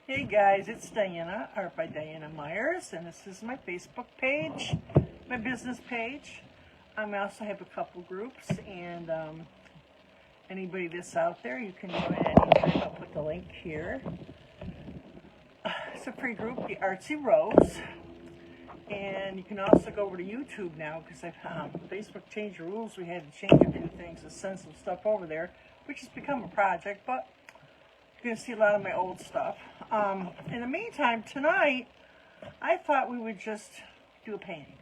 Hey guys, it's Diana, Art by Diana Myers, and this is my Facebook page, my business page. I also have a couple groups, and anybody that's out there, you can join anytime. I'll put the link here. It's a free group, the Artsy Rose, and you can also go over to YouTube now because Facebook changed the rules. We had to change a few things to send some stuff over there, which has become a project, but you're going to see a lot of my old stuff. In the meantime, tonight, I thought we would just do a painting.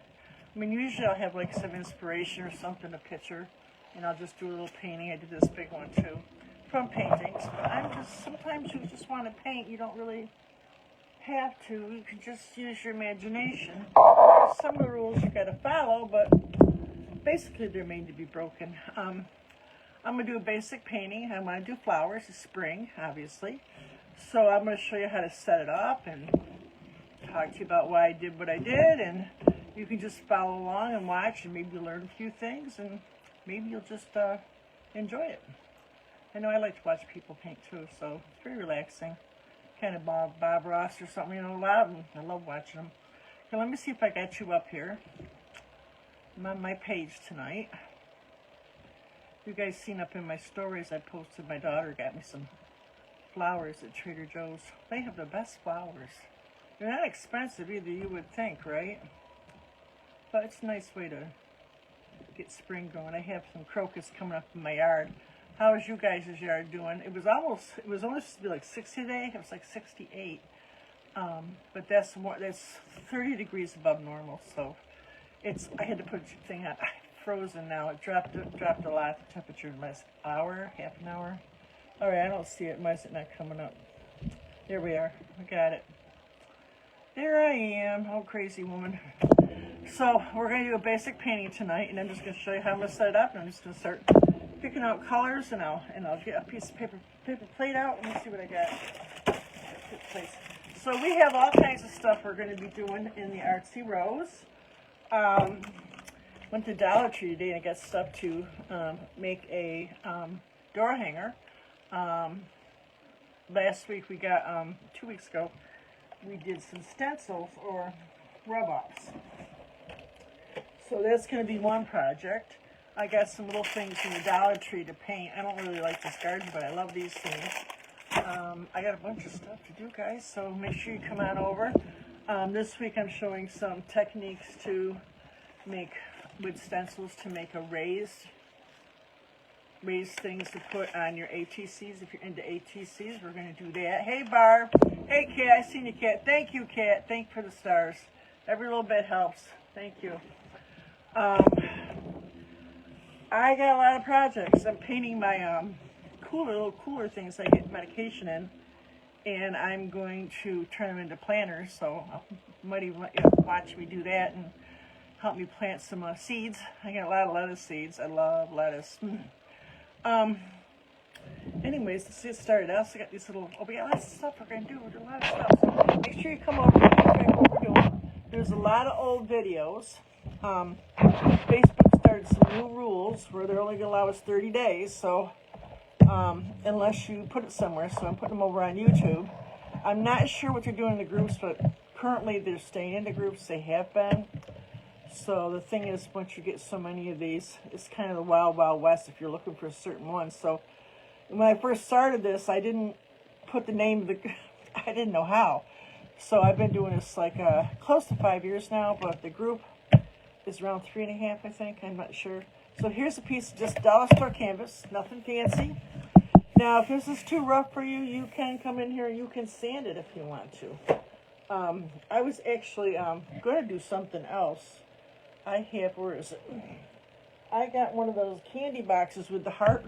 I mean, usually I'll have like some inspiration or something, a picture, and I'll just do a little painting. I did this big one too, from paintings. But sometimes you just want to paint. You don't really have to. You can just use your imagination. There's some of the rules you got to follow, but basically they're made to be broken. I'm going to do a basic painting. I'm going to do flowers. It's spring, obviously. So I'm going to show you how to set it up and talk to you about why I did what I did. And you can just follow along and watch and maybe learn a few things. And maybe you'll just enjoy it. I know I like to watch people paint too, so it's very relaxing. Kind of Bob Ross or something, you know, a lot of them. I love watching them. Okay, let me see if I got you up here. I'm on my page tonight. You guys seen up in my stories I posted, my daughter got me some flowers at Trader Joe's. They have the best flowers. They're not expensive either, you would think, right? But it's a nice way to get spring going. I have some crocus coming up in my yard. How is you guys' yard doing? It was only supposed to be like 60 today. It was like 68. But that's 30 degrees above normal, so I had to put a thing on. Frozen now. It dropped a lot, the temperature in the last hour, half an hour. All right, I don't see it. Why is it not coming up? There we are. I got it. There I am. Oh, crazy woman. So we're going to do a basic painting tonight, and I'm just going to show you how I'm going to set it up, and I'm just going to start picking out colors, and I'll get a piece of paper plate out. Let me see what I got. So we have all kinds of stuff we're going to be doing in the Artsy Rose. Went to Dollar Tree today and I got stuff to make a door hanger. Last week we got, 2 weeks ago, we did some stencils or rub-offs. So that's going to be one project. I got some little things from the Dollar Tree to paint. I don't really like this garden, but I love these things. I got a bunch of stuff to do, guys, so make sure you come on over. This week I'm showing some techniques to make with stencils to make a raised things to put on your ATCs. If you're into ATCs, we're going to do that. Hey, Barb. Hey, Kat. I seen you, Kat. Thank you, Kat. Thank you for the stars. Every little bit helps. Thank you. I got a lot of projects. I'm painting my little cooler things I get medication in, and I'm going to turn them into planters. So you might even watch me do that and help me plant some seeds. I got a lot of lettuce seeds. I love lettuce. Anyways, let's get started. I also got these little, we got lots of stuff we're going to do. We're doing a lot of stuff. So make sure you come over and check what we're doing. There's a lot of old videos. Facebook started some new rules where they're only going to allow us 30 days. So unless you put it somewhere. So I'm putting them over on YouTube. I'm not sure what they're doing in the groups, but currently they're staying in the groups. They have been. So the thing is, once you get so many of these, it's kind of the wild, wild west if you're looking for a certain one. So when I first started this, I didn't put the name of I didn't know how. So I've been doing this like close to 5 years now, but the group is around 3.5, I think. I'm not sure. So here's a piece of just dollar store canvas, nothing fancy. Now, if this is too rough for you, you can come in here and you can sand it if you want to. I was actually going to do something else. Where is it? I got one of those candy boxes with the heart.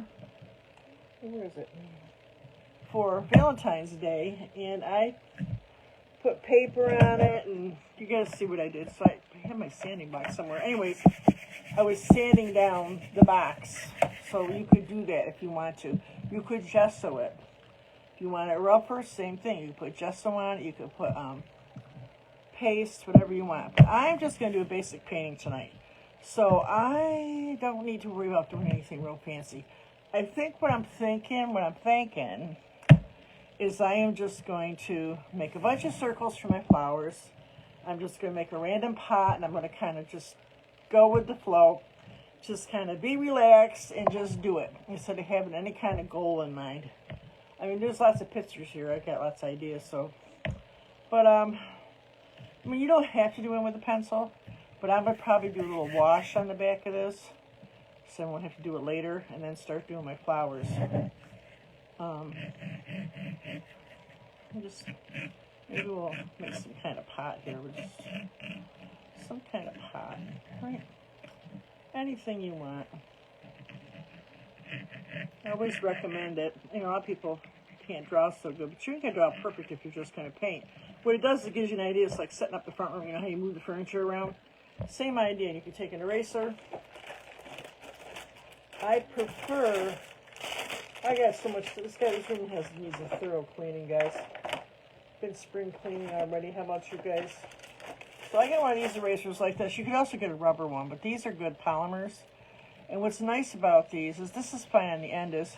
Where is it? For Valentine's Day, and I put paper on it, and you guys see what I did. So I have my sanding box somewhere. Anyways, I was sanding down the box, so you could do that if you want to. You could gesso it. If you want it rougher, same thing. You could put gesso on it. You could put paste, whatever you want. But I'm just going to do a basic painting tonight. So I don't need to worry about doing anything real fancy. I think what I'm thinking is I am just going to make a bunch of circles for my flowers. I'm just going to make a random pot, and I'm going to kind of just go with the flow. Just kind of be relaxed and just do it instead of having any kind of goal in mind. I mean, there's lots of pictures here. I got lots of ideas, so. But, I mean, you don't have to do it with a pencil, but I'm going to probably do a little wash on the back of this, so I won't have to do it later, and then start doing my flowers. Maybe we'll make some kind of pot here. Some kind of pot, right? Anything you want. I always recommend it. You know, a lot of people can't draw so good, but you can draw perfect if you're just going to paint. What it does is it gives you an idea. It's like setting up the front room. You know how you move the furniture around? Same idea. You can take an eraser. I got so much. This room needs a thorough cleaning, guys. Been spring cleaning already. How about you guys? So I got one of these erasers like this. You could also get a rubber one, but these are good polymers. And what's nice about these is this is fine on the end is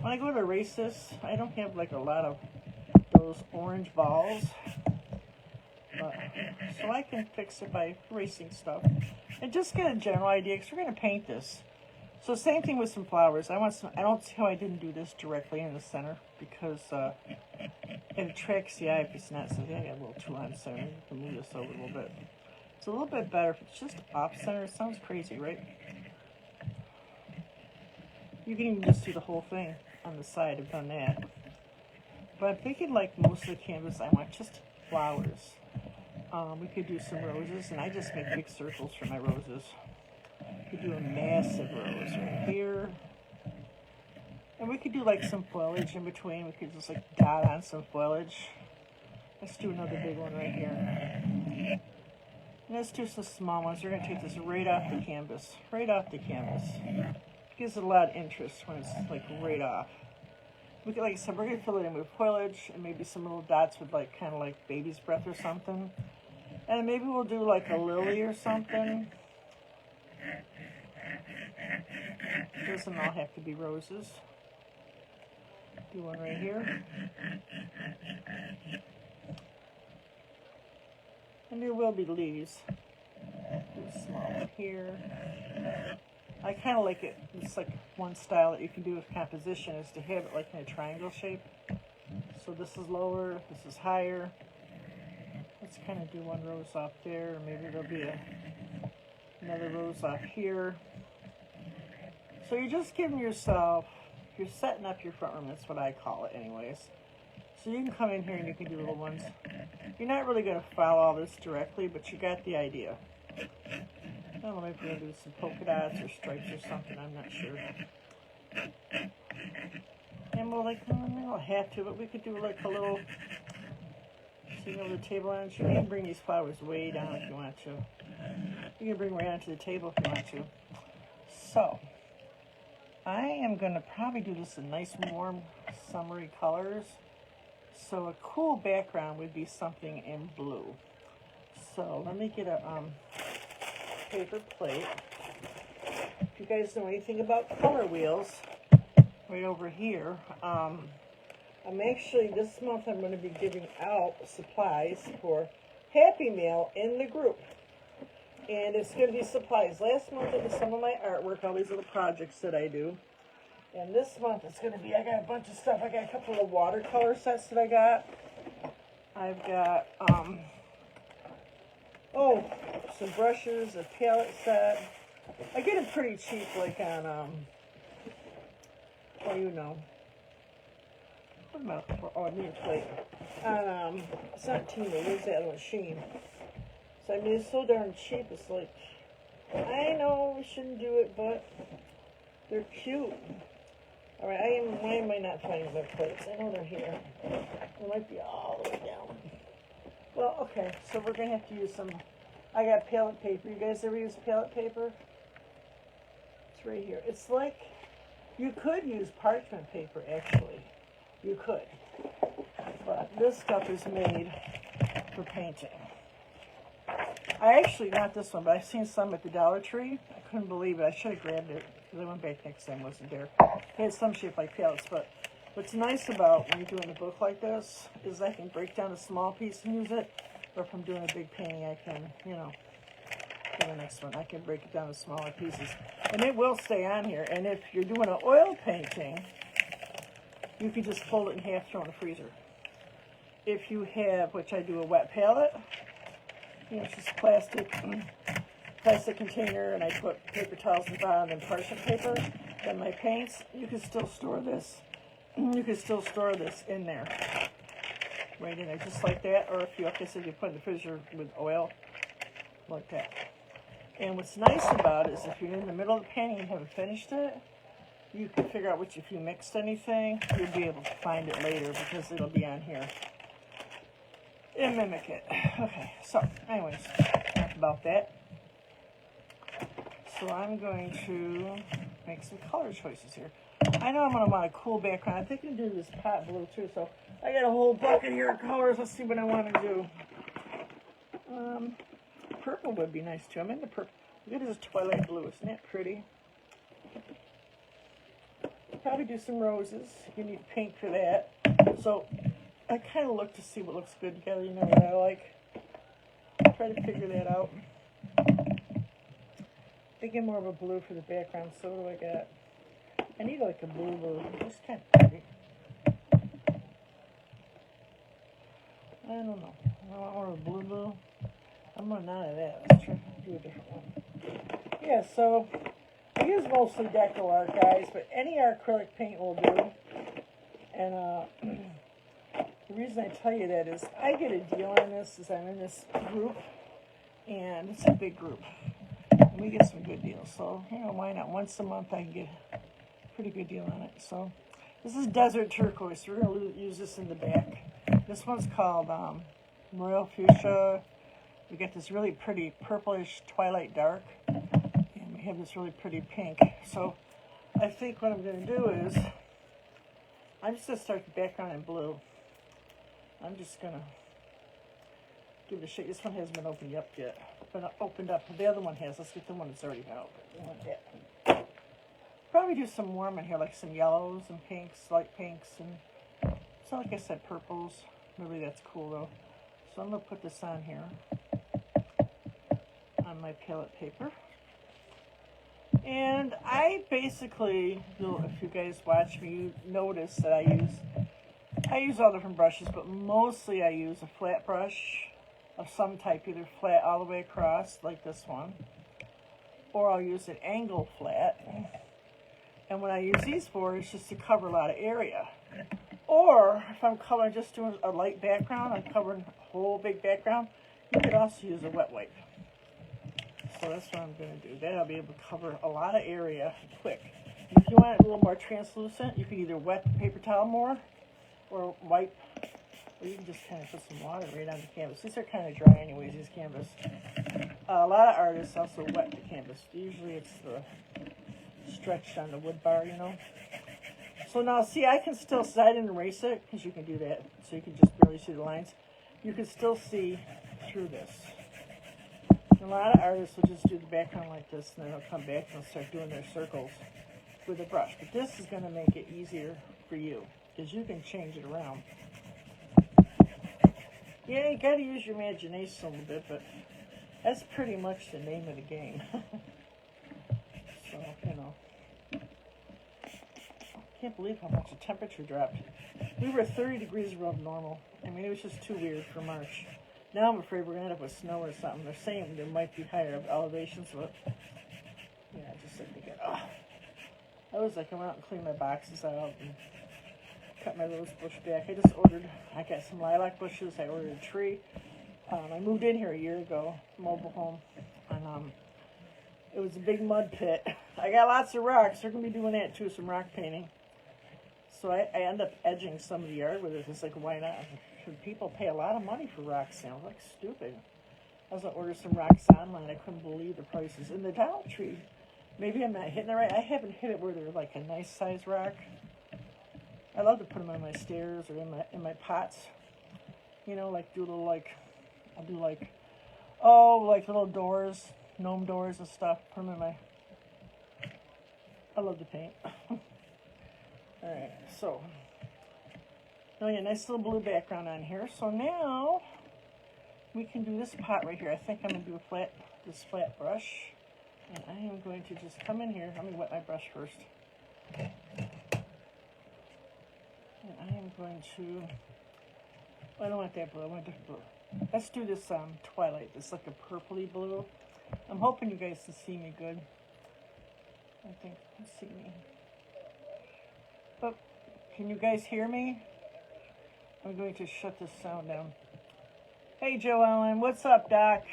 when I go to erase this, I don't have like a lot of those orange balls. So I can fix it by erasing stuff and just get a general idea because we're going to paint this. So same thing with some flowers. I don't see how I didn't do this directly in the center because it attracts the eye if it's not. So I got a little too on center. I have to move this over a little bit. It's a little bit better if it's just off center. It sounds crazy, right? You can even just do the whole thing on the side. I've done that. But I'm thinking like most of the canvas, I want just flowers. We could do some roses, and I just make big circles for my roses. We could do a massive rose right here. And we could do like some foliage in between. We could just like dot on some foliage. Let's do another big one right here. And let's do some small ones. We're going to take this right off the canvas. Right off the canvas. It gives it a lot of interest when it's like right off. We could, like I said, we're going to fill it in with foliage and maybe some little dots with like kind of like baby's breath or something. And maybe we'll do like a lily or something. It doesn't all have to be roses. Do one right here. And there will be leaves. Do a small one here. I kind of like it. It's like one style that you can do with composition is to have it like in a triangle shape. So this is lower, this is higher. Let's kind of do one rose off there. Maybe there'll be another rose off here. So you're just giving yourself, you're setting up your front room. That's what I call it anyways. So you can come in here and you can do little ones. You're not really going to follow all this directly, but you got the idea. I don't know, maybe we're going to do some polka dots or stripes or something. I'm not sure. And we'll like, we don't have to, but we could do like a little, see over the table on it. You can bring these flowers way down if you want to. You can bring them right onto the table if you want to. So, I am going to probably do this in nice, warm, summery colors. So a cool background would be something in blue. So let me get a paper plate. If you guys know anything about color wheels, right over here, I'm actually, this month I'm going to be giving out supplies for Happy Meal in the group. And it's going to be supplies. Last month it was some of my artwork, all these little projects that I do. And this month it's going to be, I got a bunch of stuff. I got a couple of watercolor sets that I got. I've got, some brushes, a palette set. I get it pretty cheap, like on, what I need a plate. It's not Tina, where's the other one? Sheen. So, I mean, it's so darn cheap, it's like, I know we shouldn't do it, but they're cute. Alright, why am I not finding my plates? I know they're here. They might be all the way down. Well, okay, so we're going to have to use some, I got palette paper. You guys ever use palette paper? It's right here. It's like, you could use parchment paper, actually. You could. But this stuff is made for painting. I actually, not this one, but I've seen some at the Dollar Tree. I couldn't believe it. I should have grabbed it because I went back next time, it wasn't there. It had some shape like pallets, but What's nice about when you're doing a book like this is I can break down a small piece and use it, or if I'm doing a big painting, I can, you know, for the next one, I can break it down to smaller pieces. And it will stay on here. And if you're doing an oil painting, you can just fold it in half, throw it in the freezer. If you have, which I do, a wet palette, you know, it's just plastic container, and I put paper towels in the bottom and parchment paper, then my paints, you can still store this. You can still store this in there, right in there, just like that. Or if you, like I said, you put it in the freezer with oil, like that. And what's nice about it is if you're in the middle of the painting and haven't finished it, you can figure out if you mixed anything, you'll be able to find it later because it'll be on here and mimic it. Okay, so anyways, enough about that. So I'm going to make some color choices here. I know I'm going to want a cool background. I'm thinking of doing this pot blue too, so I got a whole bucket here of colors. Let's see what I want to do. Purple would be nice too. I'm into purple. Look at this twilight blue. Isn't that pretty? Probably do some roses. You need pink for that. So I kind of look to see what looks good together. You know what I like. Try to figure that out. Thinking more of a blue for the background. So what do I got? I need like a blue. It's kind of pretty. I don't know. I want more of a blue. I'm running out of that. Let's try to do a different one. Yeah, so I use mostly deco art, guys, but any acrylic paint will do. And the reason I tell you that is I get a deal on this is I'm in this group, and it's a big group. And we get some good deals. So, you know, why not? Once a month I can get a pretty good deal on it. So this is Desert Turquoise. We're going to use this in the back. This one's called Royal Fuchsia. We get this really pretty purplish twilight dark, and we have this really pretty pink. So I think what I'm going to do is I'm just going to start the background in blue. I'm just going to give it a shake. This one hasn't been opened up yet. Opened up. The other one has. Let's get the one that's already been opened. Like that. Probably do some warm in here, like some yellows and pinks, light pinks, and so like I said, purples. Maybe that's cool though. So I'm going to put this on here. On my palette paper. And I basically, if you guys watch me, you notice that I use all different brushes, but mostly I use a flat brush of some type, either flat all the way across, like this one, or I'll use an angle flat. And what I use these for is just to cover a lot of area. Or if I'm covering, just doing a light background, I'm covering a whole big background, you could also use a wet wipe. So that's what I'm going to do. Then I'll be able to cover a lot of area quick. If you want it a little more translucent, you can either wet the paper towel more or wipe, or you can just kind of put some water right on the canvas. These are kind of dry anyways, these canvas. A lot of artists also wet the canvas. Usually it's the stretched on the wood bar, you know. So now, see, I can still, I didn't erase it, because you can do that, so you can just barely see the lines. You can still see through this. A lot of artists will just do the background like this, and then they'll come back and start doing their circles with a brush. But this is going to make it easier for you, because you can change it around. Yeah, you got to use your imagination a little bit, but that's pretty much the name of the game. So, you know. I can't believe how much the temperature dropped. We were 30 degrees above normal. I mean, it was just too weird for March. Now I'm afraid we're going to end up with snow or something. They're saying there might be higher elevations, but yeah, just like thinking, oh. I was like, I went out and cleaned my boxes out and cut my rose bush back. I got some lilac bushes. I ordered a tree. I moved in here a year ago, mobile home, and it was a big mud pit. I got lots of rocks. They're going to be doing that too, some rock painting. So I end up edging some of the yard with it. It's like, why not? People pay a lot of money for rocks now. Like, stupid. I was going to order some rocks online. I couldn't believe the prices. In the Dollar Tree, maybe I'm not hitting it right. I haven't hit it where they're like a nice size rock. I love to put them on my stairs or in my pots. You know, like do little I'll do like little doors, gnome doors and stuff. Put them in my. I love to paint. All right, so Oh yeah, nice little blue background on here. So now we can do this pot right here. I think I'm going to do this flat brush. And I am going to just come in here. Let me wet my brush first. And I am going to, I don't want that blue, I want different blue. Let's do this Twilight, this like a purpley blue. I'm hoping you guys can see me good. I think you can see me. But can you guys hear me? I'm going to shut this sound down. Hey Joe Ellen, what's up, Doc?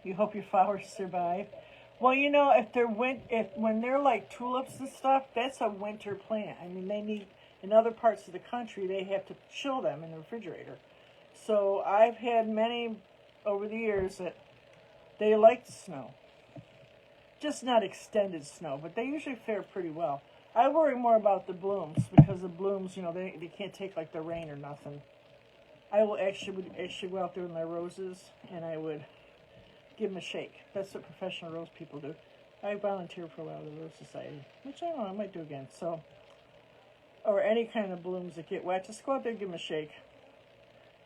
You hope your flowers survive. Well, you know, when they're like tulips and stuff, that's a winter plant. I mean, they need, in other parts of the country, they have to chill them in the refrigerator. So I've had many over the years that they like the snow. Just not extended snow, but they usually fare pretty well. I worry more about the blooms, because the blooms, you know, they can't take like the rain or nothing. I would actually go out there with my roses, and I would give them a shake. That's what professional rose people do. I volunteer for a while at the Rose Society, which I don't know, I might do again. So, or any kind of blooms that get wet, just go out there and give them a shake.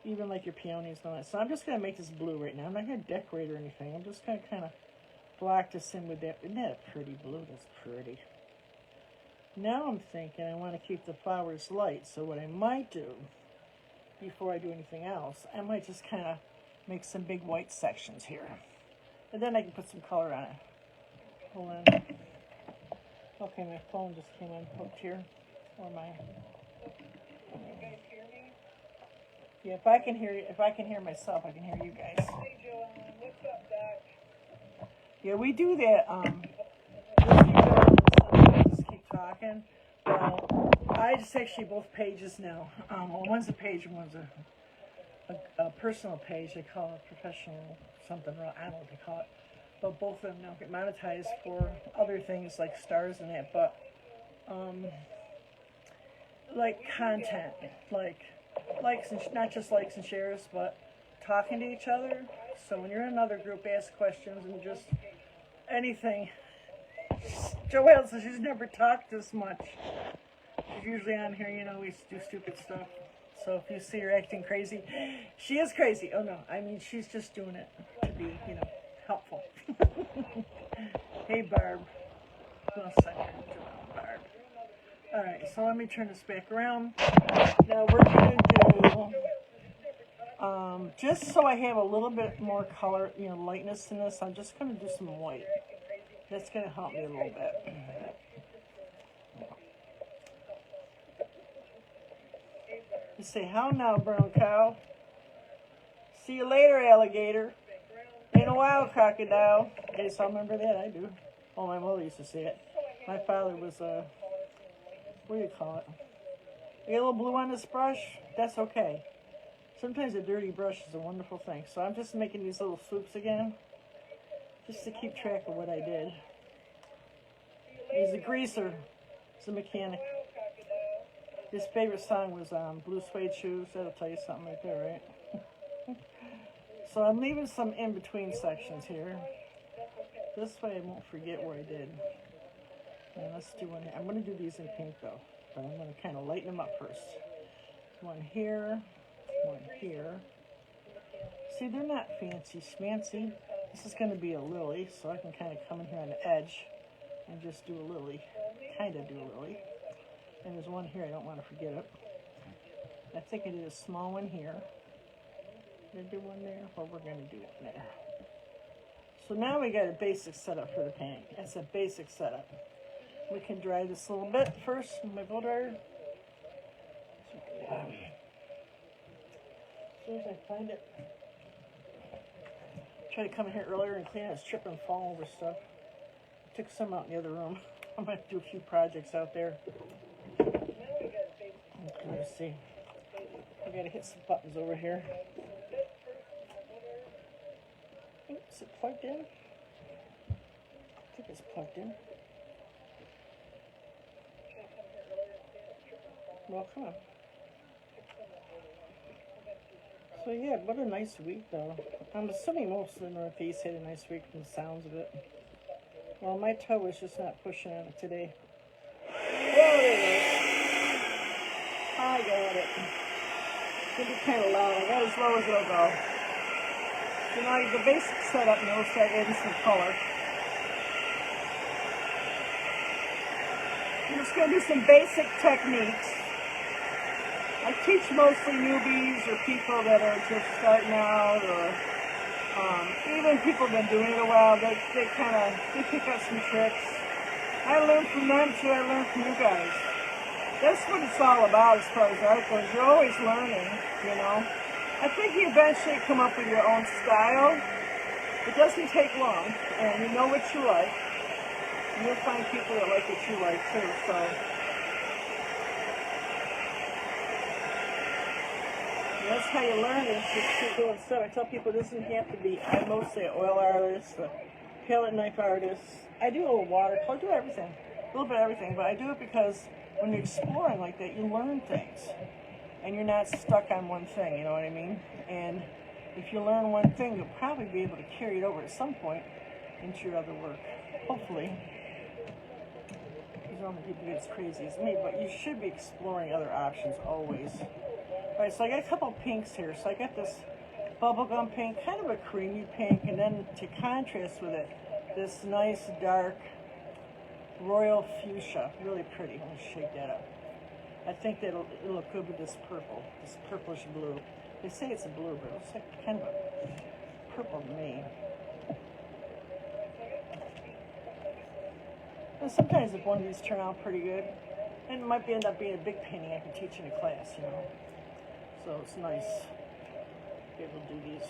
Even like your peonies and all that. So I'm just going to make this blue right now. I'm not going to decorate or anything. I'm just going to kind of block this in with that. Isn't that a pretty blue? That's pretty. Now I'm thinking I want to keep the flowers light. So what I might do, before I do anything else, I might just kind of make some big white sections here. And then I can put some color on it. Hold on. Okay, my phone just came unhooked here. Or my... You guys hear me? Yeah, if I can hear myself, I can hear you guys. Hey, Joanne, what's up, Doc? Yeah, we do that. Just keep talking. Well, I just actually both pages now. Well, one's a page and one's a personal page. They call it professional something. I don't know what they call it. But both of them now get monetized for other things like stars and that. But like content, like likes and not just likes and shares, but talking to each other. So when you're in another group, ask questions and just anything. Joelle says she's never talked this much. She's usually on here, you know, we do stupid stuff. So if you see her acting crazy, she is crazy. Oh no, I mean, she's just doing it to be, you know, helpful. Hey Barb. One second, Barb. Alright, so let me turn this back around. Now we're going to do, just so I have a little bit more color, you know, lightness in this, I'm just going to do some white. That's going to help me a little bit. You say, how now, brown cow? See you later, alligator. Ain't a while, crocodile. Okay, so I remember that, I do. Oh, my mother used to say it. My father was, what do you call it? You get a little blue on this brush? That's okay. Sometimes a dirty brush is a wonderful thing. So I'm just making these little swoops again, just to keep track of what I did. He's a greaser. He's a mechanic. His favorite song was Blue Suede Shoes. That'll tell you something right there, right? So I'm leaving some in-between sections here. This way I won't forget where I did. And let's do one here. I'm going to do these in pink though, but I'm going to kind of lighten them up first. One here, one here. See, they're not fancy schmancy. This is going to be a lily, so I can kind of come in here on the edge and just do a lily. Kind of do a lily. And there's one here, I don't want to forget it. I think I did a small one here. Did I do one there? Well, we're going to do it there. So now we got a basic setup for the painting. That's a basic setup. We can dry this a little bit first with my blow dryer. As soon as I find it. Try to come in here earlier and clean. I was tripping and falling over stuff. Took some out in the other room. I'm going to do a few projects out there. Let's see. I got to hit some buttons over here. Is it plugged in? I think it's plugged in. Well, come on. So yeah, what a nice week though. I'm assuming most of the Northeast had a nice week from the sounds of it. Well, my toe was just not pushing on it today. Whoa, there it is. I got it. It's going to be kind of loud. I got as low as it'll go. So now the basic setup, and we'll start adding some color. I'm just going to do some basic techniques. I teach mostly newbies or people that are just starting out, or even people that have been doing it a while. They pick up some tricks. I learn from them too. I learn from you guys. That's what it's all about as far as art goes. You're always learning, you know. I think you eventually come up with your own style. It doesn't take long, and you know what you like. And you'll find people that like what you like too. So. That's how you learn, is just keep doing stuff. I tell people it doesn't have to be, I'm mostly an oil artist, a palette knife artist. I do a little watercolor, I do everything, a little bit of everything, but I do it because when you're exploring like that, you learn things. And you're not stuck on one thing, you know what I mean? And if you learn one thing, you'll probably be able to carry it over at some point into your other work, hopefully. You don't have people get as crazy as me, but you should be exploring other options always. Alright, so I got a couple of pinks here. So I got this bubblegum pink, kind of a creamy pink, and then to contrast with it, this nice dark royal fuchsia. Really pretty. Let me shake that up. I think that it'll look good with this purple, this purplish blue. They say it's a blue, but it's like kind of a purple to me. And sometimes if one of these turn out pretty good, and it might end up being a big painting I can teach in a class, you know. So it's nice to be able to do these.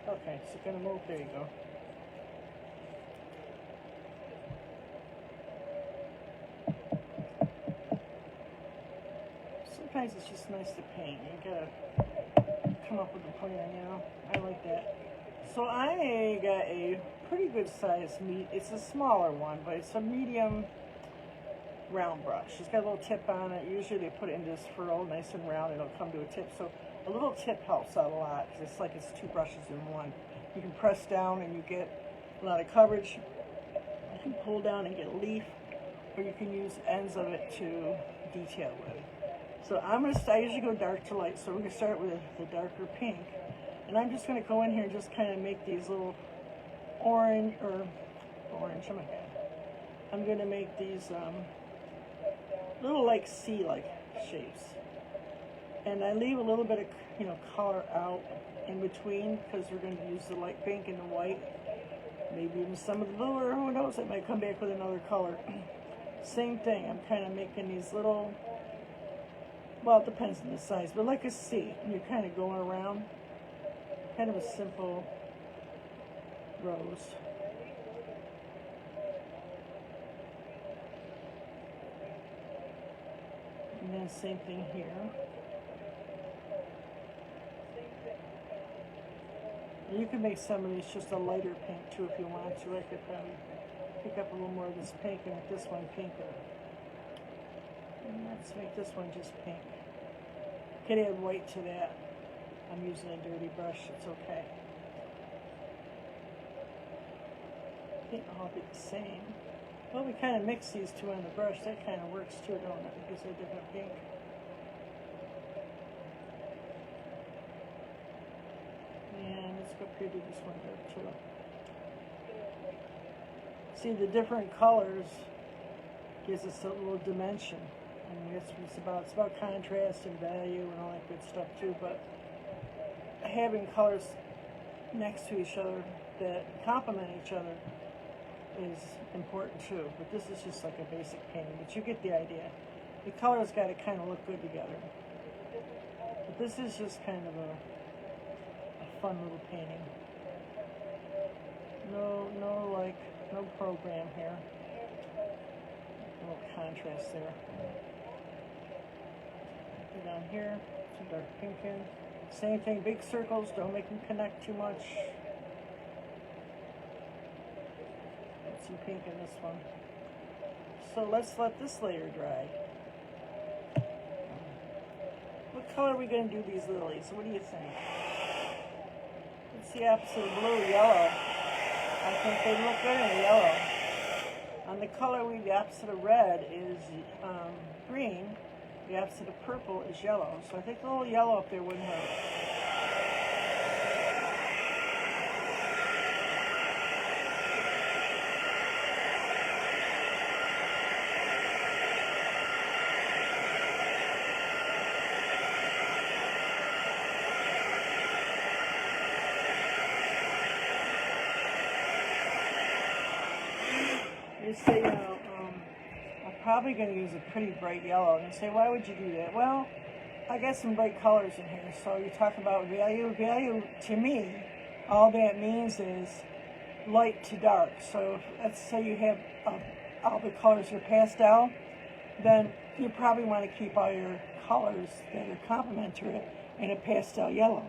Okay, so gonna move, there you go. Sometimes it's just nice to paint. You gotta come up with a plan, you know? I like that. So I got a pretty good size it's a smaller one, but it's a medium round brush. It's got a little tip on it. Usually they put it in this furrow, nice and round, and it'll come to a tip. So a little tip helps out a lot, because it's like it's two brushes in one. You can press down and you get a lot of coverage. You can pull down and get a leaf, or you can use ends of it to detail with. So I usually go dark to light, so we're going to start with the darker pink. And I'm just going to go in here and just kind of make these little orange, oh my God. I'm going to make these little like C-like shapes. And I leave a little bit of, you know, color out in between, because we're going to use the light pink and the white. Maybe even some of the blue, or who knows, it might come back with another color. Same thing, I'm kind of making these little, well, it depends on the size, but like a C. And you're kind of going around, kind of a simple rose. And then same thing here. You can make some of these just a lighter pink too if you want to. I could probably pick up a little more of this pink and make this one pinker. And let's make this one just pink. Could add white to that. I'm using a dirty brush, it's okay. I think I'll be the same. Well, we kind of mix these two on the brush. That kind of works too, don't it? It gives it a different pink. And let's go up here to this one there too. See, the different colors gives us a little dimension. I mean, that's what it's about. It's about contrast and value and all that good stuff too. But having colors next to each other that complement each other is important too. But this is just like a basic painting, but you get the idea. The colors got to kind of look good together. But this is just kind of a fun little painting. No program here. A little contrast there. Go down here, some dark pink in. Same thing, big circles, don't make them connect too much. Some pink in this one. So let's let this layer dry. What color are we going to do these lilies? What do you think? It's the opposite of blue, yellow. I think they look good in yellow. And the color the opposite of red is green. The opposite of purple is yellow. So I think a little yellow up there wouldn't hurt. You say, I'm probably going to use a pretty bright yellow. And you say, why would you do that? Well, I got some bright colors in here. So you talk about value. Value, to me, all that means is light to dark. So if, let's say you have all the colors are pastel, then you probably want to keep all your colors that are complementary in a pastel yellow.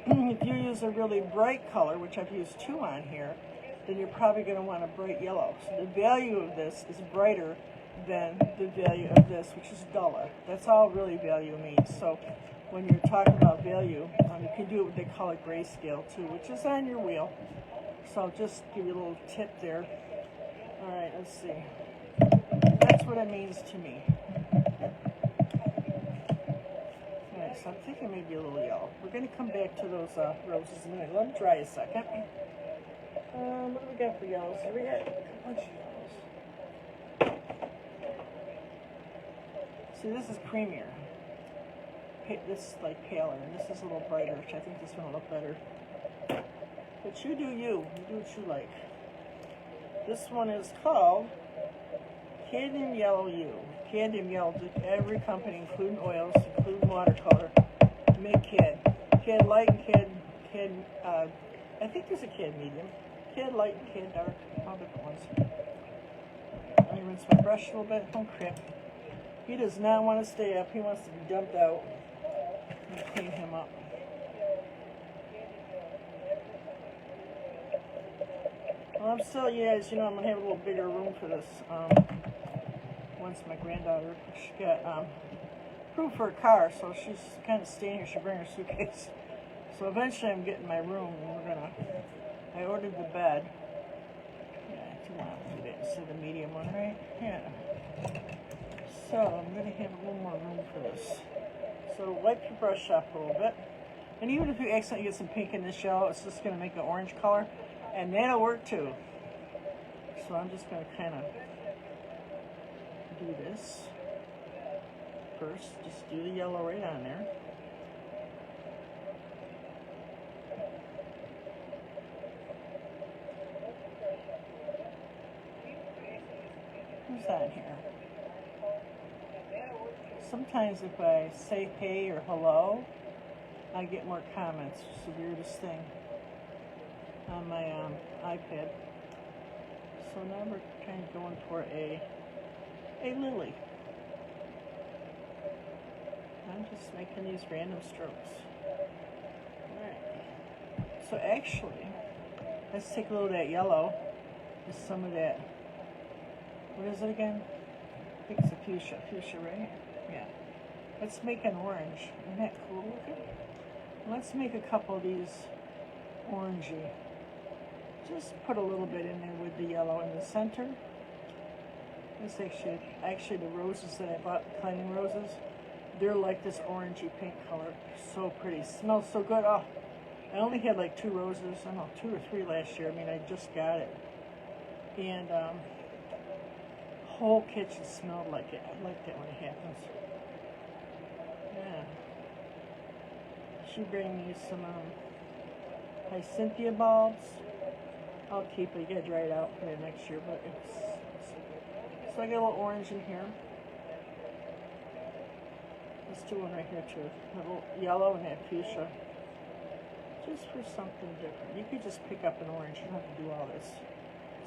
If you use a really bright color, which I've used 2 on here, then you're probably going to want a bright yellow. So the value of this is brighter than the value of this, which is duller. That's all really value means. So when you're talking about value, you can do it with the color grayscale too, which is on your wheel. So just give you a little tip there. All right, let's see. That's what it means to me. All right, so I'm thinking maybe a little yellow. We're going to come back to those roses in a minute. Let them dry a second. What do we got for yellows? We got a bunch of yellows. See, this is creamier. This is like paler, and this is a little brighter, which I think this one will look better. But you do you. You do what you like. This one is called Cadmium Yellow U. Cadmium Yellow, every company, including oils, including watercolor, make CAD. CAD light and CAD, I think there's a CAD medium. CAD light and CAD dark, all different ones. Let me rinse my brush a little bit. Oh crap. He does not want to stay up. He wants to be dumped out. Let me clean him up. Well, I'm still, as you know, I'm going to have a little bigger room for this. Once my granddaughter, she got approved for a car, so she's kind of staying here. She'll bring her suitcase. So eventually I'm getting my room, and I ordered the bed. Yeah, I do want to do that instead of the medium one, right? Yeah. So I'm going to have a little more room for this. So wipe your brush off a little bit. And even if you accidentally get some pink in this yellow, it's just going to make an orange color. And that'll work too. So I'm just going to kind of do this first. Just do the yellow right on there. Who's on here? Sometimes if I say hey or hello, I get more comments. It's the weirdest thing on my iPad. So now we're kind of going for a lily. I'm just making these random strokes. Alright. So actually, let's take a little of that yellow, just some of that. What is it again? I think it's a fuchsia. Fuchsia, right? Yeah. Let's make an orange. Isn't that cool looking? Let's make a couple of these orangey. Just put a little bit in there with the yellow in the center. This actually the roses that I bought, the climbing roses, they're like this orangey pink color. So pretty. Smells so good. Oh, I only had like 2 roses. I don't know, 2 or 3 last year. I mean, I just got it. And whole kitchen smelled like it. I like that when it happens. Yeah. She bring me some Hyacinthia bulbs. I'll keep it. You gotta dry it out for next year, but it's so I got a little orange in here. Let's do one right here too. A little yellow and that fuchsia. Just for something different. You could just pick up an orange. You don't have to do all this.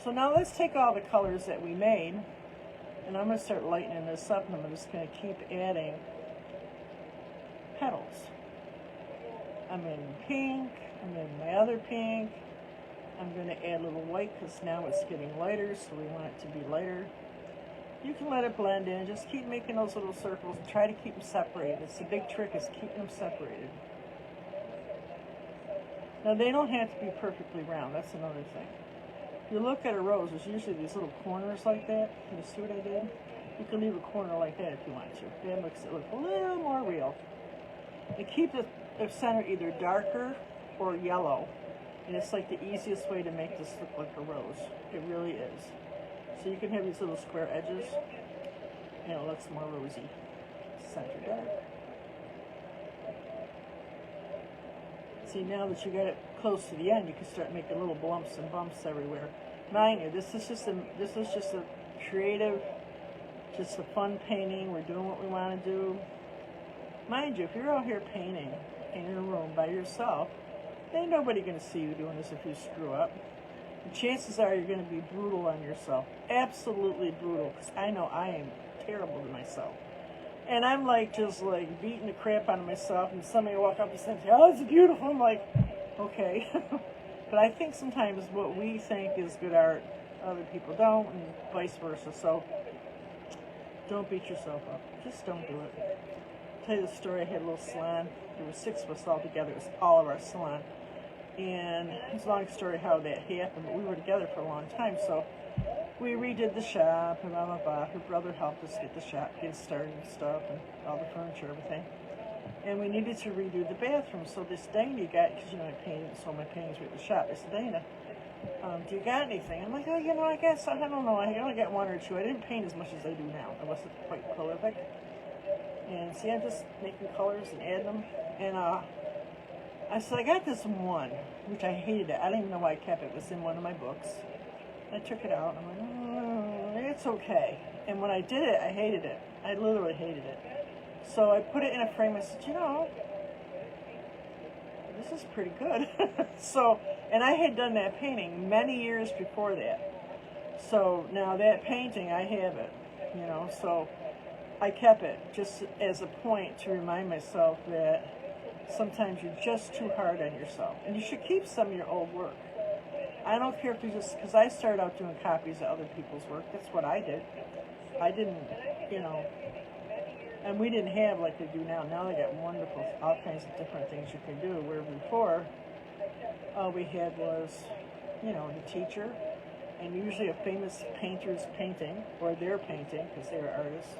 So now let's take all the colors that we made, and I'm gonna start lightening this up, and I'm just gonna keep adding petals. I'm in pink. I'm in my other pink. I'm going to add a little white because now it's getting lighter, so we want it to be lighter. You can let it blend in. Just keep making those little circles and try to keep them separated. It's the big trick is keeping them separated. Now they don't have to be perfectly round. That's another thing. If you look at a rose, there's usually these little corners like that. Can you see what I did? You can leave a corner like that if you want to. That makes it look a little more real. And keep the center either darker or yellow. And it's like the easiest way to make this look like a rose. It really is. So you can have these little square edges, and it looks more rosy. Center dark. See, now that you got it close to the end, you can start making little lumps and bumps everywhere. Mind you, this is just a creative, just a fun painting. We're doing what we want to do. Mind you, if you're out here painting in your room by yourself, ain't nobody going to see you doing this if you screw up. The chances are you're going to be brutal on yourself. Absolutely brutal, because I know I am terrible to myself. And I'm like, just like beating the crap out of myself, and somebody will walk up and say, oh, it's beautiful. I'm like, okay. But I think sometimes what we think is good art, other people don't, and vice versa. So don't beat yourself up. Just don't do it. I'll tell you the story. I had a little salon. There were 6 of us all together. It was all of our salon. And it's a long story how that happened, but we were together for a long time. So we redid the shop, and blah, blah, blah. Her brother helped us get the shop, get started and stuff, and all the furniture, everything. And we needed to redo the bathroom. So this Dana got, because, you know, I painted, so my paintings were at the shop. I said, Dana, do you got anything? I'm like, oh, you know, I guess, I don't know. I only got 1 or 2. I didn't paint as much as I do now. I wasn't quite prolific. And see, I'm just making colors and adding them. And I said, I got this one, which I hated it. I don't even know why I kept it. It was in one of my books. I took it out, and I'm like, it's okay. And when I did it, I hated it. I literally hated it. So I put it in a frame. I said, you know, this is pretty good. So, and I had done that painting many years before that. So now that painting, I have it, you know. So I kept it just as a point to remind myself that sometimes you're just too hard on yourself. And you should keep some of your old work. I don't care if you just, because I started out doing copies of other people's work. That's what I did. I didn't, you know, and we didn't have like they do now. Now they got wonderful, all kinds of different things you can do. Where before, all we had was, you know, the teacher, and usually a famous painter's painting, or their painting, because they were artists.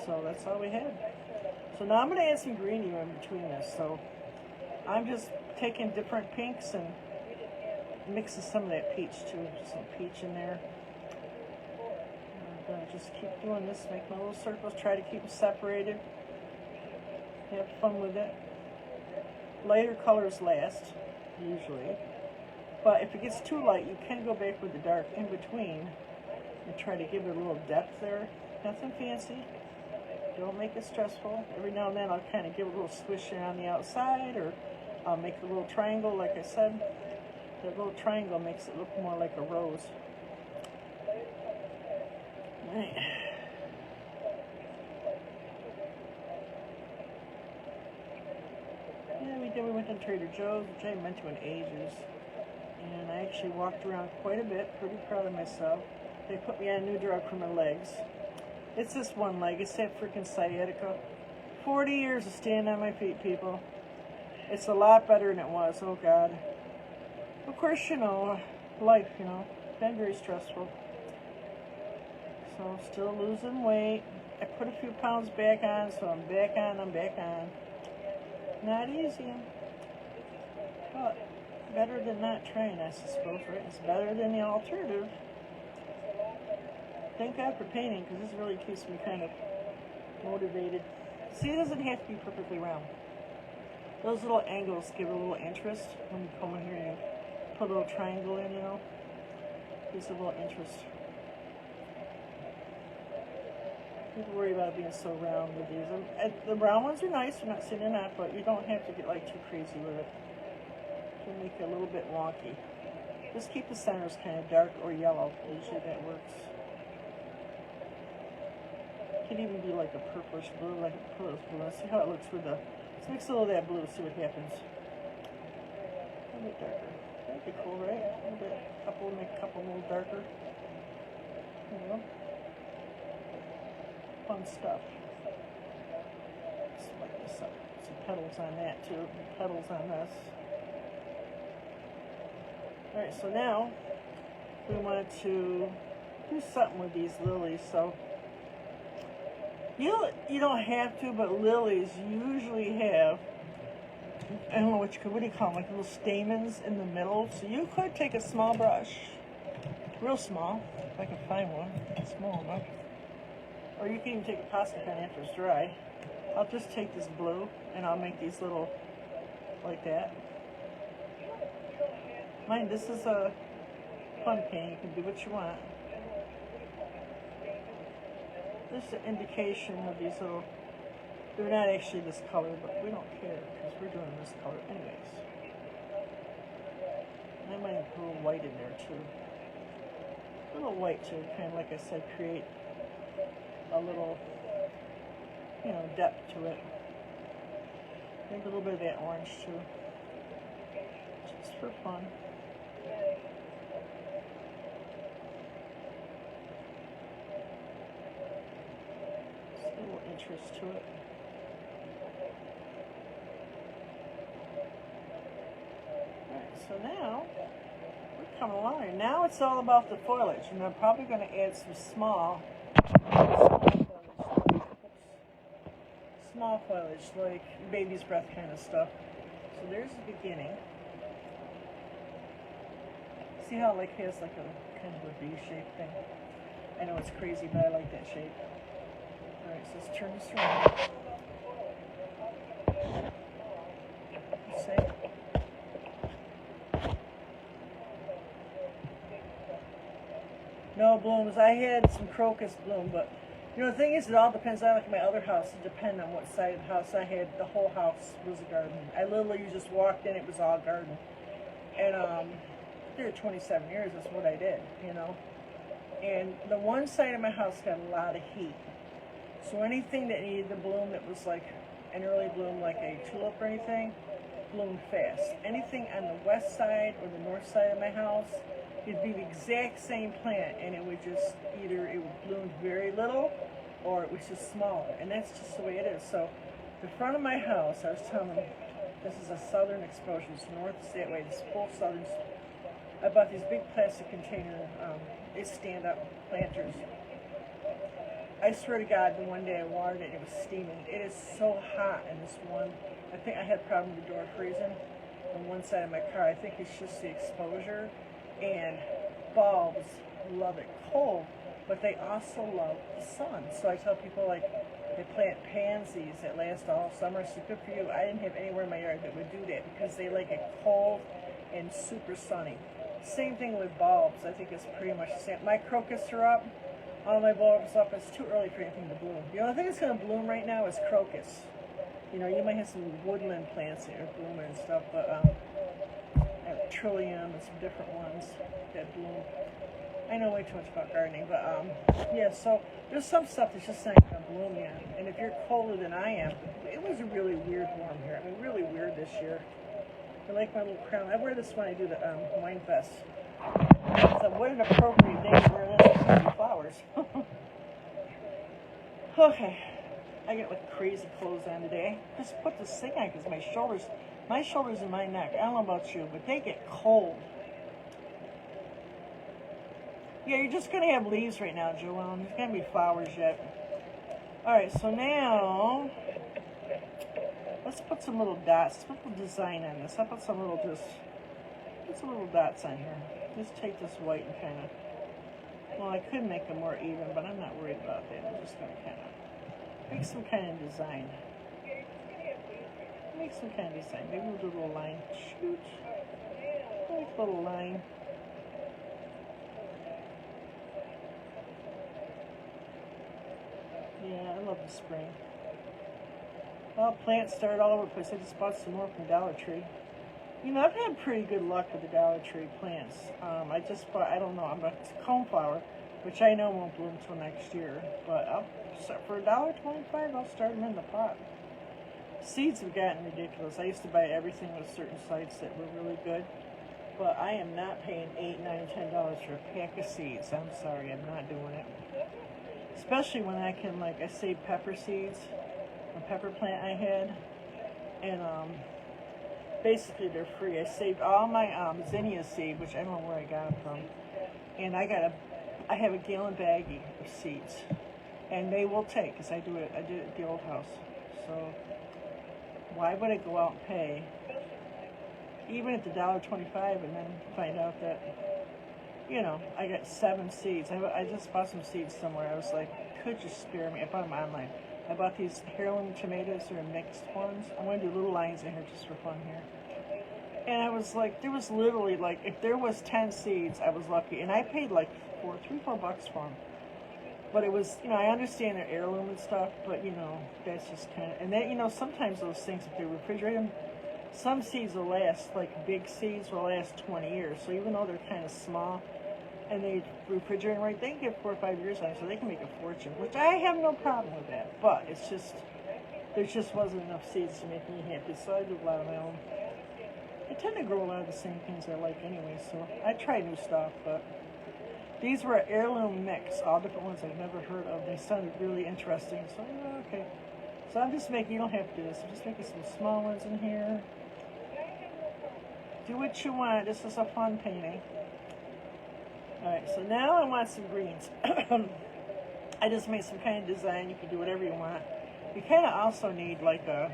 So that's all we had. So now I'm going to add some green in between this. So I'm just taking different pinks and mixing some of that peach too. Some peach in there. I'm going to just keep doing this, make my little circles, try to keep them separated. Have fun with it. Lighter colors last, usually. But if it gets too light, you can go back with the dark in between and try to give it a little depth there. Nothing fancy. Don't make it stressful. Every now and then I'll kind of give a little swish on the outside, or I'll make a little triangle, like I said. That little triangle makes it look more like a rose. Right. Yeah, we went to Trader Joe's, which I haven't been to in ages. And I actually walked around quite a bit, pretty proud of myself. They put me on a new drug for my legs. It's this one leg, it's that freaking sciatica. 40 years of standing on my feet, people. It's a lot better than it was, oh God. Of course, you know, life, you know, been very stressful. So, still losing weight. I put a few pounds back on, so I'm back on. Not easy. But better than not trying, I suppose, right? It's better than the alternative. Thank God for painting, because this really keeps me kind of motivated. See, it doesn't have to be perfectly round. Those little angles give it a little interest when you come in here and put a little triangle in, you know. Gives a little interest. People worry about being so round with these. The round ones are nice, I'm not saying they're not, but you don't have to get like too crazy with it. You can make it a little bit wonky. Just keep the centers kind of dark or yellow. Usually that works. It could even be like a purplish blue, like a purplish blue. Let's see how it looks with the. Let's mix a little of that blue, see what happens. A little bit darker. That'd be cool, right? A little bit. Make a couple a little darker. There you go. Fun stuff. Let's light this up. Some petals on that too. Petals on this. Alright, so now we want to do something with these lilies. So You don't have to, but lilies usually have, I don't know what do you call them, like little stamens in the middle. So you could take a small brush, real small, if I can find one, small enough. Or you can even take a pasta pen after it's dry. I'll just take this blue and I'll make these little, like that. Mind, this is a fun paint. You can do what you want. This is an indication of these little, they're not actually this color, but we don't care because we're doing this color anyways. And I might put a little white in there too. A little white to kind of, like I said, create a little, you know, depth to it. Maybe a little bit of that orange too, just for fun. Just a little interest to it. Alright, so now we're coming along here. Now it's all about the foliage, and I'm probably going to add some small foliage, like baby's breath kind of stuff. So there's the beginning. See how it like has like a kind of a V-shape thing? I know it's crazy, but I like that shape. Alright, so let's turn this around. See? No blooms. I had some crocus bloom, but you know, the thing is, it all depends. I like my other house. It depended on what side of the house I had. The whole house was a garden. I literally just walked in, it was all garden. And there 27 years, that's what I did, you know. And the one side of my house got a lot of heat. So anything that needed to bloom that was like an early bloom, like a tulip or anything, bloomed fast. Anything on the west side or the north side of my house, it'd be the exact same plant, and it would just either it would bloom very little or it was just smaller, and that's just the way it is. So the front of my house, I was telling them, this is a southern exposure. It's north, that way, this full southern. I bought these big plastic container, they stand up planters. I swear to God, the one day I watered it, it was steaming. It is so hot in this one. I think I had a problem with the door freezing on one side of my car. I think it's just the exposure. And bulbs love it cold, but they also love the sun. So I tell people, like, they plant pansies that last all summer. So good for you. I didn't have anywhere in my yard that would do that because they like it cold and super sunny. Same thing with bulbs. I think it's pretty much the same. My crocus are up. All my bulbs up. It's too early for anything to bloom. The only thing that's going to bloom right now is crocus. You know, you might have some woodland plants that are blooming and stuff, but I have trillium and some different ones that bloom. I know way too much about gardening, but yeah, so there's some stuff that's just not going to bloom yet. And if you're colder than I am, it was a really weird warm here. I mean, really weird this year. I like my little crown. I wear this when I do the wine fest. So what an appropriate day to wear this with some flowers. Okay, I got like crazy clothes on today. Just put this thing on because my shoulders and my neck, I don't know about you, but they get cold. Yeah, you're just going to have leaves right now, Joelle. There's going to be flowers yet. Alright, so now, let's put some little dots. Let's put a little design on this. I'll put some little dots on here. Just take this white and kind of, well, I could make them more even, but I'm not worried about that. I'm just going to kind of make some kind of design. Make some kind of design. Maybe we'll do a little line. Shoot. Make a little line. Yeah, I love the spring. Well, plants started all over the place. I just bought some more from Dollar Tree. You know, I've had pretty good luck with the Dollar Tree plants. I just bought, I don't know, it's a coneflower, which I know won't bloom until next year. But for $1.25, I'll start them in the pot. Seeds have gotten ridiculous. I used to buy everything with certain sites that were really good. But I am not paying $8, $9, $10 for a pack of seeds. I'm sorry, I'm not doing it. Especially when I can, like, I saved pepper seeds, a pepper plant I had, and basically they're free. I saved all my zinnia seed, which I don't know where I got them from, and I have a gallon baggie of seeds, and they will take, because I did it at the old house. So why would I go out and pay, even at the $1.25, and then find out that, you know, I got 7 seeds. I just bought some seeds somewhere. I was like, could you spare me? I bought them online. I bought these heirloom tomatoes. They're mixed ones. I'm going to do little lines in here just for fun here. And I was like, there was literally like, if there was 10 seeds, I was lucky. And I paid like $3-4 for them. But it was, you know, I understand they're heirloom and stuff, but, you know, that's just kind of, and then, you know, sometimes those things, if they refrigerate them, some seeds will last, like big seeds will last 20 years. So even though they're kind of small, and they refrigerate them right, they can get 4 or 5 years on them, so they can make a fortune, which I have no problem with that. But it's just, there just wasn't enough seeds to make me happy, so I do a lot of my own. I tend to grow a lot of the same things I like anyway, so I try new stuff, but these were an heirloom mix, all different ones I've never heard of. They sounded really interesting, so okay. So I'm just making, you don't have to do this, I'm just making some small ones in here. Do what you want, this is a fun painting. Alright, so now I want some greens. I just made some kind of design. You can do whatever you want. You kind of also need like a,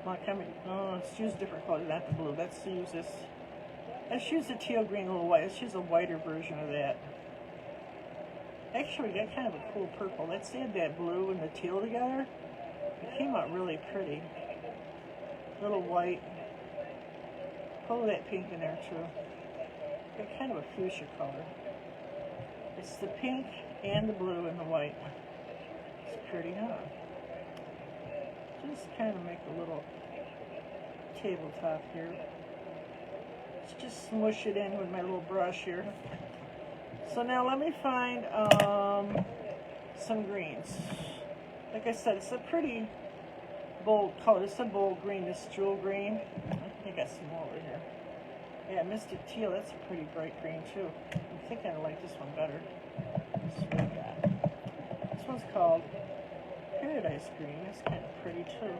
let's use a different color, not the blue. Let's use this. Let's use the teal green, a little white. Let's use a whiter version of that. Actually, we got kind of a cool purple. Let's add that blue and the teal together. It came out really pretty. Little white. Pull that pink in there too. Got kind of a fuchsia color. It's the pink and the blue and the white. It's pretty, huh? Just kind of make a little tabletop here. Let's just smush it in with my little brush here. So now let me find some greens. Like I said, it's a pretty bold color. It's a bold green, this jewel green. I think I got some more over here. Yeah, Mystic Teal, that's a pretty bright green too. I think I like this one better. This one's called Paradise Green. That's kind of pretty too.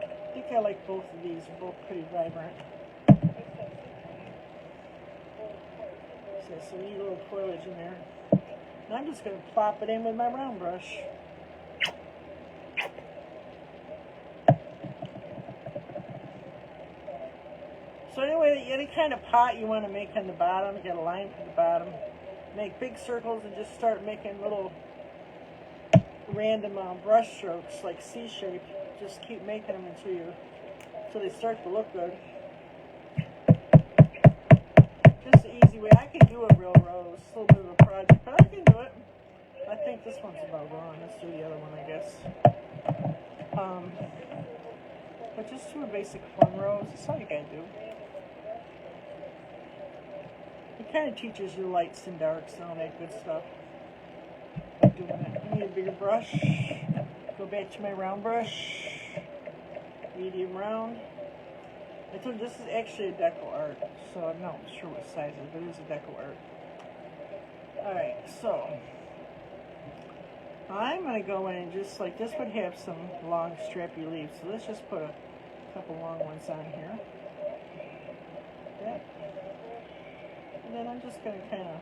I think I like both of these. They're both pretty vibrant. So some neat little foliage in there. And I'm just going to plop it in with my round brush. So anyway, any kind of pot you want to make on the bottom, you got a line for the bottom. Make big circles and just start making little random brush strokes, like C-shape. Just keep making them until they start to look good. Just the easy way. I can do a real rose. It's a little bit of a project, but I can do it. I think this one's about wrong. Let's do the other one, I guess. But just do a basic fun rose. That's all you gotta do. It kind of teaches you lights and darks and all that good stuff. By doing it. I need a bigger brush. Go back to my round brush. Medium round. I told you this is actually a deco art, so I'm not sure what size it is, but it is a deco art. Alright, so I'm going to go in and just like this would have some long strappy leaves, so let's just put a couple long ones on here. That. And then I'm just going to kind of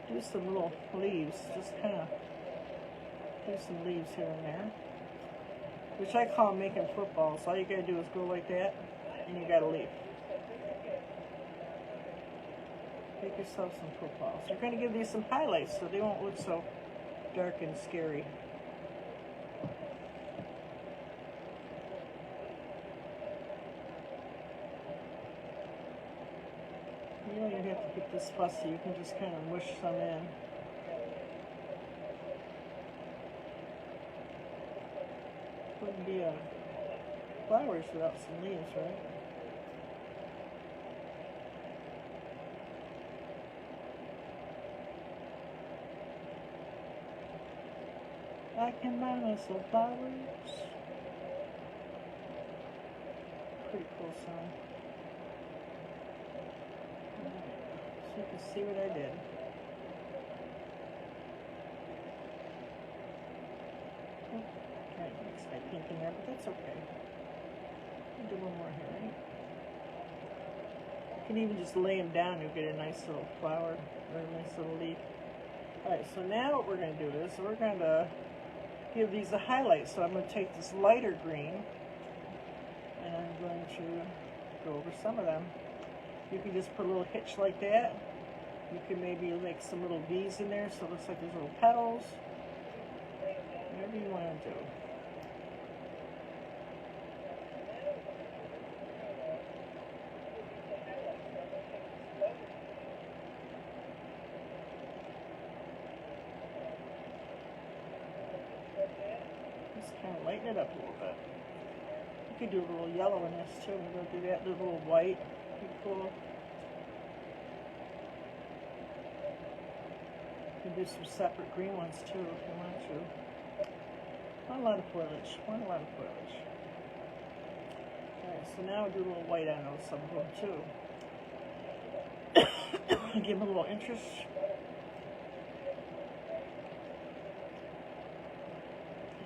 do some little leaves, just kind of do some leaves here and there, which I call making footballs. All you got to do is go like that, and you got a leaf. Make yourself some footballs. You're going to give these some highlights so they won't look so dark and scary. You don't even have to get this fussy. You can just kind of mush some in. Wouldn't be flowers without some leaves, right? I can buy myself flowers. Pretty cool song. So you can see what I did. Alright, mix my pink in there, but that's okay. I'll do one more here, right? You can even just lay them down, you'll get a nice little flower or a nice little leaf. Alright, so now what we're going to do is we're going to give these a highlight. So I'm going to take this lighter green and I'm going to go over some of them. You can just put a little hitch like that. You can maybe make some little V's in there so it looks like there's little petals. Whatever you want to do. Just kind of lighten it up a little bit. You could do a little yellow in this too. We're going to do that, do a little white. Pretty cool. You can do some separate green ones too if you want to. Not a lot of foliage. Not a lot of foliage. Alright, so now I'll do a little white on those some of them too. Give them a little interest.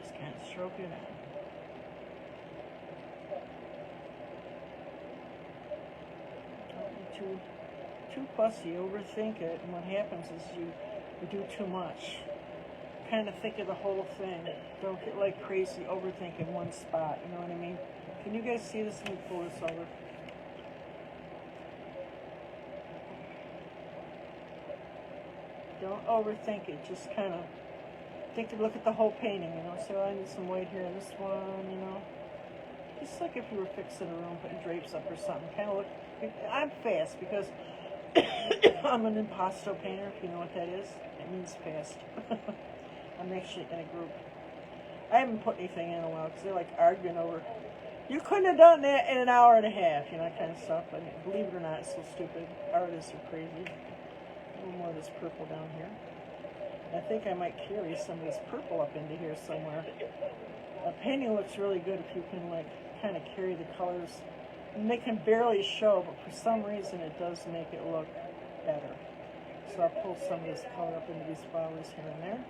Just kind of stroke it out. Don't be too fussy, overthink it, and what happens is you do too much. Kind of think of the whole thing. Don't get like crazy overthinking one spot, you know what I mean? Can you guys see this? Let me pull this over. Don't overthink it, just kind of look at the whole painting, you know? So I need some white here in this one, you know? Just like if you were fixing a room, putting drapes up or something. Kind of look, I'm fast because I'm an impasto painter, if you know what that is. It means fast. I'm actually in a group. I haven't put anything in a while because they're like arguing over, you couldn't have done that in an hour and a half, you know, that kind of stuff. I mean, believe it or not, it's so stupid. Artists are crazy. A little more of this purple down here. I think I might carry some of this purple up into here somewhere. A painting looks really good if you can like kind of carry the colors. And they can barely show, but for some reason it does make it look better. So I'll pull some of this color up into these flowers here and there.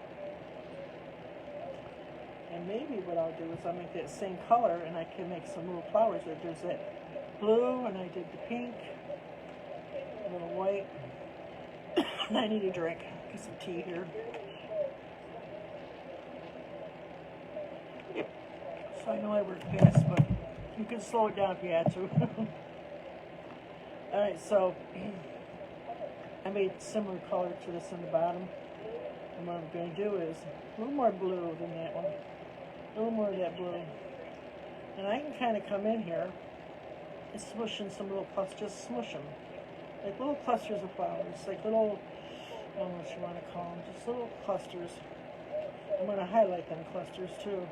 And maybe what I'll do is I'll make that same color and I can make some little flowers. There's that blue and I did the pink, a little white. And I need a drink, get some tea here. So I know I work fast, but you can slow it down if you had to. Alright, so I made similar color to this in the bottom. And what I'm going to do is a little more blue than that one. A little more of that blue. And I can kind of come in here and smush in some little clusters, just smush them. Like little clusters of flowers, like little, I don't know what you want to call them, just little clusters. I'm going to highlight them clusters too.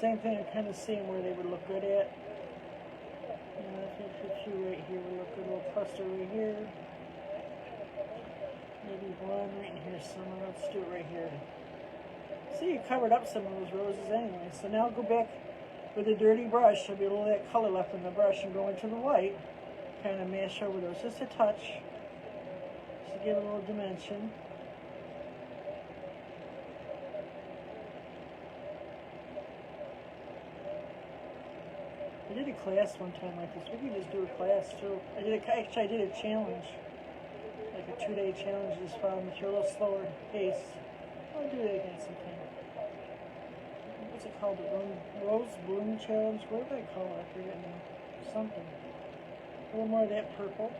Same thing, I'm kind of seeing where they would look good at. And I think a few right here would look good. A little cluster right here. Maybe one right in here somewhere. Let's do it right here. See, you covered up some of those roses anyway. So now I'll go back with a dirty brush. There'll be a little of that color left in the brush and go into the white. Kind of mash over those just a touch. Just to give it a little dimension. I did a class one time like this. We could just do a class too. I did a challenge, like a 2-day challenge. Just follow me through a little slower pace. I'll do that again sometime. What's it called? The Rose Bloom Challenge? What did I call it? I forget now. Something. A little more of that purple.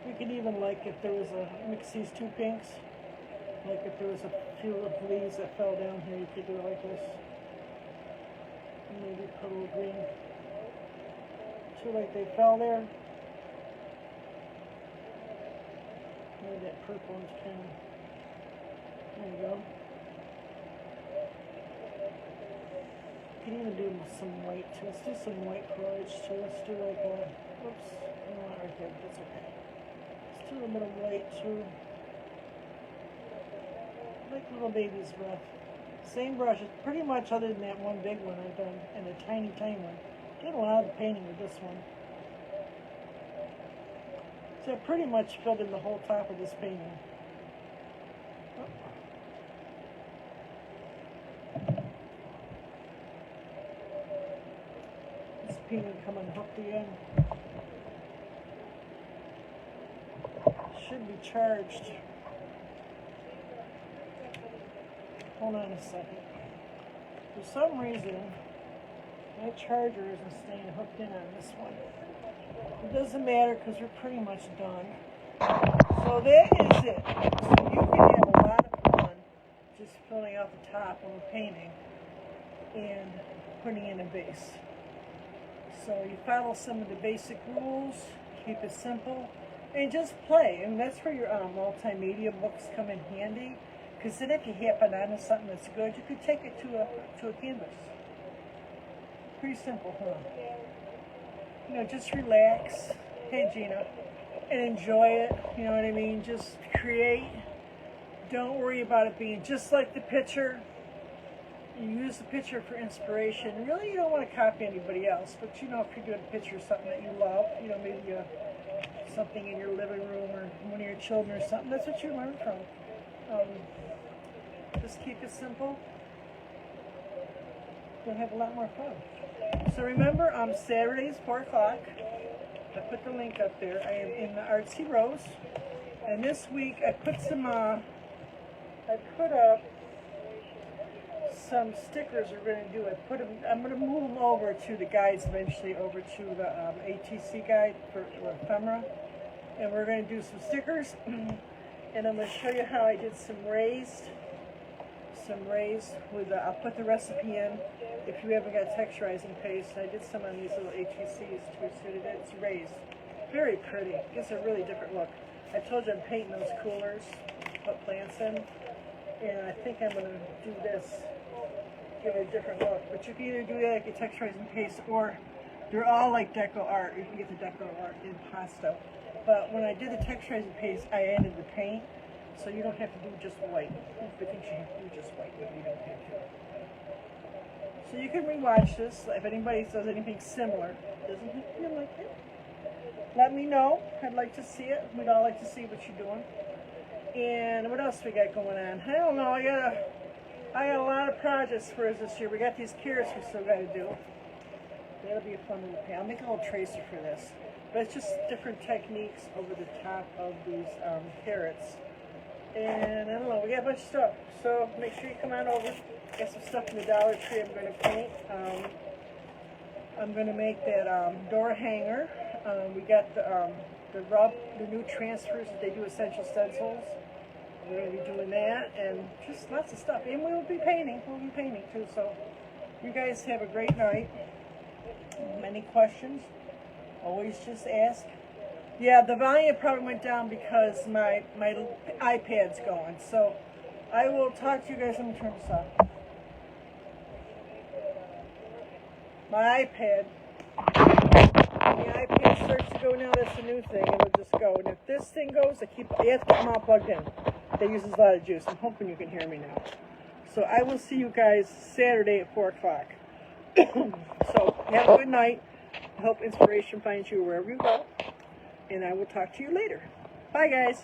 We could even, like, if there was mix these two pinks. Like if there was a few leaves that fell down here, you could do it like this. And maybe put a little green. So like they fell there. Maybe that purple one's kind of, there you go. You can even do some white too. Let's do some white foliage too. Let's do like a, whoops, I don't want it right there, but that's okay. Let's do a little bit of white too. Like little baby's breath. Same brush, it's pretty much other than that one big one I've done, and a tiny, tiny one. Did a lot of painting with this one. So I pretty much filled in the whole top of this painting. This painting come unhooked again. should be charged. Hold on a second. For some reason, my charger isn't staying hooked in on this one. It doesn't matter because we're pretty much done. So that is it. So you can have a lot of fun just filling out the top when we're painting and putting in a base. So you follow some of the basic rules, keep it simple, and just play. And that's where your multimedia books come in handy. Because then if you happen onto something that's good, you could take it to a canvas. Pretty simple, huh? You know, just relax. Hey, Gina. And enjoy it. You know what I mean? Just create. Don't worry about it being just like the picture. You use the picture for inspiration. Really, you don't want to copy anybody else. But, you know, if you're doing a picture of something that you love, you know, maybe something in your living room or one of your children or something, that's what you learn from. Just keep it simple. You'll have a lot more fun. So remember, Saturdays, 4 o'clock. I put the link up there. I am in the Artsy Rose. And this week, I put up some stickers we're going to do. I'm going to move them over to the guides eventually, over to the ATC guide for ephemera. And we're going to do some stickers. And I'm going to show you how I did some raised with, I'll put the recipe in if you haven't got texturizing paste. I did some on these little HECs too, so it's raised. Very pretty, gives a really different look. I told you I'm painting those coolers, put plants in, and I think I'm going to do this, give it a different look. But you can either do that like a texturizing paste, or they're all like deco art. You can get the deco art in pasta. But when I did the texturizing paste, I added the paint, so you don't have to do just white. I think you have to do just white, but you don't have to. So you can rewatch this. If anybody does anything similar, doesn't feel like it, let me know. I'd like to see it. We'd all like to see what you're doing. And what else we got going on? I don't know. I got a lot of projects for us this year. We got these carrots we still got to do. That'll be a fun one to paint. I'll make a little tracer for this. But it's just different techniques over the top of these carrots. And I don't know, we got a bunch of stuff. So make sure you come on over. Got some stuff in the Dollar Tree I'm going to paint. I'm going to make that door hanger. We got the new transfers that they do, essential stencils. We're going to be doing that, and just lots of stuff. And we'll be painting. We'll be painting too. So you guys have a great night. Any questions? Always just ask. Yeah, the volume probably went down because my iPad's going. So I will talk to you guys. Let me turn this off. My iPad. When the iPad starts to go now, that's a new thing. It'll just go. And if this thing goes, you have to get them all plugged in. That uses a lot of juice. I'm hoping you can hear me now. So I will see you guys Saturday at 4 o'clock. So have a good night. I hope inspiration finds you wherever you go. And I will talk to you later. Bye, guys.